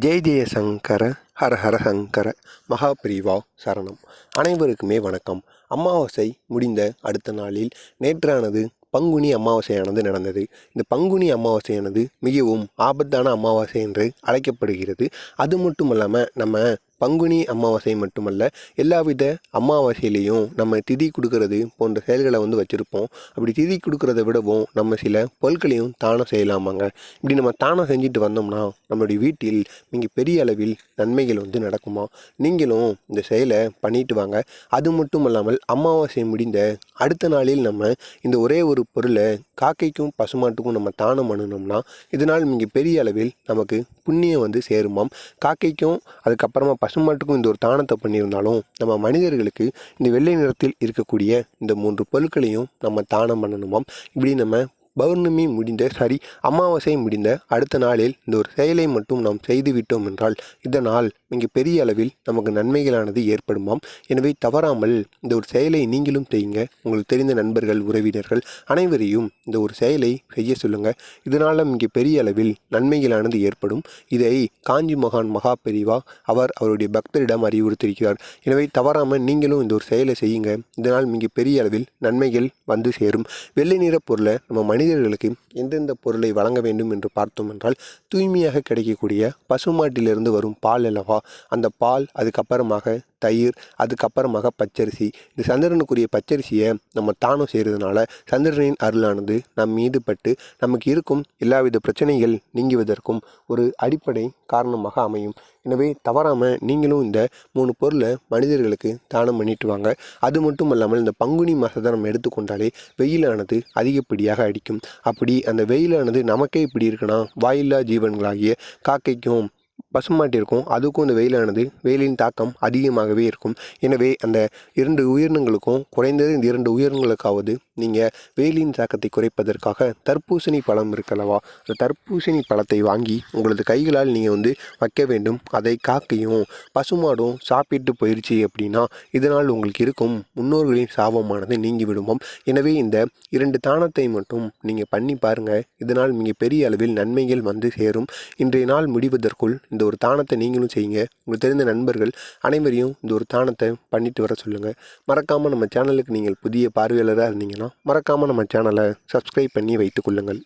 ஜெய ஜெய சங்கர ஹர ஹர சங்கர மகாபிரிவா சரணம். அனைவருக்குமே வணக்கம். அமாவாசை முடிந்த அடுத்த நாளில் நேற்றானது பங்குனி அமாவாசையானது நடந்தது. இந்த பங்குனி அமாவாசையானது மிகவும் ஆபத்தான அமாவாசை என்று அழைக்கப்படுகிறது. அது மட்டும் இல்லாமல் நம்ம பங்குனி அமாவாசை மட்டுமல்ல, எல்லாவித அமாவாசையிலையும் நம்ம திதி கொடுக்கறது போன்ற செயல்களை வச்சுருப்போம். அப்படி திதி கொடுக்கறத விடவும் நம்ம சில பொருட்களையும் தானம் செய்யலாமாங்க. இப்படி நம்ம தானம் செஞ்சுட்டு வந்தோம்னா நம்மளுடைய வீட்டில் மிக பெரிய அளவில் நன்மைகள் நடக்குமா. நீங்களும் இந்த செயலை பண்ணிட்டு வாங்க. அது மட்டும் இல்லாமல் அமாவாசை முடிந்த அடுத்த நாளில் நம்ம இந்த ஒரே ஒரு பொருளை காக்கைக்கும் பசுமாட்டுக்கும் நம்ம தானம் பண்ணணும்னா இதனால் மிக பெரிய அளவில் நமக்கு புண்ணியம் சேருமாம். காக்கைக்கும் அதுக்கப்புறமா பசுமாட்டுக்கும் இந்த ஒரு தானத்தை பண்ணியிருந்தாலும் நம்ம மனிதர்களுக்கு இந்த வெள்ளை நிறத்தில் இருக்கக்கூடிய இந்த 3 பொருட்களையும் நம்ம தானம் பண்ணணுமாம். இப்படி நம்ம பௌர்ணமி முடிந்த அமாவாசை முடிந்த அடுத்த நாளில் இந்த ஒரு செயலை மட்டும் நாம் செய்து விட்டோம் என்றால் இதனால் மிக பெரிய அளவில் நமக்கு நன்மைகளானது ஏற்படுமாம். எனவே தவறாமல் இந்த ஒரு செயலை நீங்களும் செய்யுங்க. உங்களுக்கு தெரிந்த நண்பர்கள், உறவினர்கள் அனைவரையும் இந்த ஒரு செயலை செய்ய சொல்லுங்கள். இதனால் மிக பெரிய அளவில் நன்மைகளானது ஏற்படும். இதை காஞ்சி மகான் மகா பெரிவா அவருடைய பக்தரிடம் அறிவுறுத்தியிருக்கிறார். எனவே தவறாமல் நீங்களும் இந்த ஒரு செயலை செய்யுங்க. இதனால் மிக பெரிய அளவில் நன்மைகள் சேரும். வெள்ளை நிற பொருளை நம்ம மனிதர்களுக்கு எந்தெந்த பொருளை வழங்க வேண்டும் என்று பார்த்தோம் என்றால், தூய்மையாக கிடைக்கக்கூடிய பசுமாட்டிலிருந்து வரும் பால் அல்லவா, அந்த பால், அதுக்கப்புறமாக தயிர், அதுக்கப்புறமாக பச்சரிசி. இந்த சந்திரனுக்குரிய பச்சரிசியை நம்ம தானம் செய்கிறதுனால சந்திரனின் அருளானது நம் மீது பட்டு நமக்கு இருக்கும் எல்லாவித பிரச்சனைகள் நீங்குவதற்கும் ஒரு அடிப்படை காரணமாக அமையும். எனவே தவறாமல் நீங்களும் இந்த 3 பொருளை மனிதர்களுக்கு தானம் பண்ணிட்டு வாங்க. அது மட்டும் இல்லாமல் இந்த பங்குனி மாதத்தை நம்ம எடுத்துக்கொண்டாலே வெயிலானது அதிகப்படியாக அடிக்கும். அப்படி அந்த வெயிலானது நமக்கே இப்படி இருக்குன்னா வாயில்லா ஜீவன்களாகிய காக்கைக்கும் பசுமாட்டிற்கும் அதுக்கும் இந்த வெயிலின் தாக்கம் அதிகமாகவே இருக்கும். எனவே அந்த 2 உயிரினங்களுக்கும் குறைந்தது இந்த 2 உயிரினங்களுக்காவது நீங்கள் வெயிலின் தாக்கத்தை குறைப்பதற்காக தர்பூசணி பழம் இருக்கல்லவா, அந்த தர்பூசணி பழத்தை வாங்கி உங்களது கைகளால் நீங்கள் வைக்க வேண்டும். அதை காக்கையும் பசுமாடும் சாப்பிட்டு போயிடுச்சு அப்படின்னா இதனால் உங்களுக்கு இருக்கும் முன்னோர்களின் சாபமானது நீங்கி விடுவோம். எனவே இந்த 2 தானத்தை மட்டும் நீங்கள் பண்ணி பாருங்கள். இதனால் மிக பெரிய அளவில் நன்மைகள் சேரும். இன்றைய நாள் முடிவதற்குள் இந்த ஒரு தானத்தை நீங்களும் செய்யுங்க. உங்களுக்கு தெரிந்த நண்பர்கள் அனைவரையும் இந்த ஒரு தானத்தை பண்ணிட்டு வர சொல்லுங்கள். மறக்காமல் நம்ம சேனலுக்கு நீங்கள் புதிய பார்வையாளராக இருந்தீங்கன்னா மறக்காமல் நம்ம சேனலை சப்ஸ்கிரைப் பண்ணி வைத்துக் கொள்ளுங்கள்.